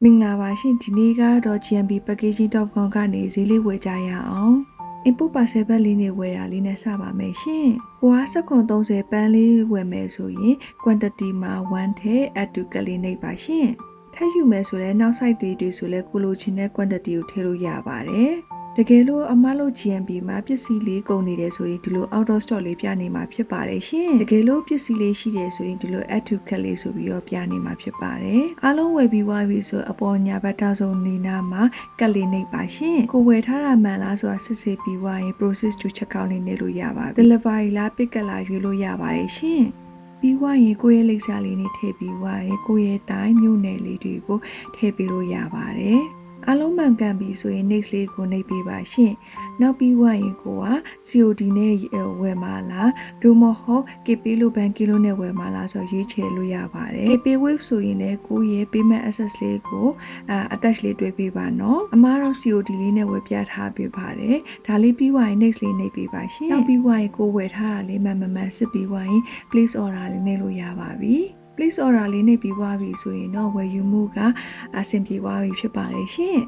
မင်္ဂလာပါရှင်ဒီနေ့ကတော့ GMB packaging.com ကနေဈေးလေးဝယ်ကြရအောင် input parcel ဘက်လေးနဲ့ဝယ်တာလေးနဲ့စပါမယ်ရှင်ကိုက30ပန်းလေးဝယ်မယ်ဆိုရင် quantity မှာ1ထဲ add to ကလေးနေပါရှင်ထပ်ယူမယ်ဆိုလဲနောက် site တွေဆိုလဲကိုလိုချင်တဲ့ quantity ကိုထည့်လို့ရပါတယ်တကယ်လို့အမလို့ GMB မှာပစ္စည်းလေးကုန်နေတယ်ဆိုရင်ဒီလို out of stock လေးပြနေမှာဖြစ်ပါတယ်ရှင်တကယ်လို့ပစ္စည်းလေးရှိတယ်ဆိုရင်ဒီလို add to cart လေးဆိုပြီးတော့ပြနေမှာဖြစ်ပါတယ်အားလုံးဝယ်ပြီးသွားပြီဆိုအပေါ်ညာဘက်တောက်ဆုံးနေနာမှာကတ်လေးနေပါရှင်ကိုဝယ်ထားတာမှန်လားဆိုတာစစ်ဆေးပြီးသွားရင် process to check out လေးနေလို့ရပါပြီ delivery လား pick up လားရွေးလို့ရပါတယ်ရှင်ပြီးွားရင်ကိုယ့်ရဲ့လိပ်စာလေးနဲ့ထည့်ပြီးွားရင်ကိုယ့်ရဲ့တိုင်းမြို့နယ်လေးတွေကိုထည့်ပေးလို့ရပါတယ်အားလုံးမှန်ကန်ပြီဆိုရင် next လေးကိုနှိပ်ပေးပါရှင်နောက်ပြီးွားရင်ကိုက COD နဲ့ဝယ်မှာလားဒိုမဟုတ် KP လို့ဘန်ကီလိုနဲ့ဝယ်မှာလားဆိုရွေးချယ်လို့ရပါတယ် KP wave ဆိုရင်လည်းကိုယ့်ရဲ့ payment access လေးကိုattach လေးတွဲပေးပါနော်အမားတော့ COD လေးနဲ့ဝယ်ပြထားပေးပါတယ်ဒါလေးပြီးွားရင် next လေးနှိပ်ပေးပါရှင်နောက်ပြီးွားရင်ကိုဝယ်ထားတာလေးမှန်စစ်ပြီးွားရင် place order လေးနှိပ်လို့ရပါပြီplace order လေးနှိပ်ပြီးွားပြီဆိုရင်တော့ဝယ်ယူမှုကအဆင်ပြေသွားပြီဖြစ်ပါတယ်ရှင်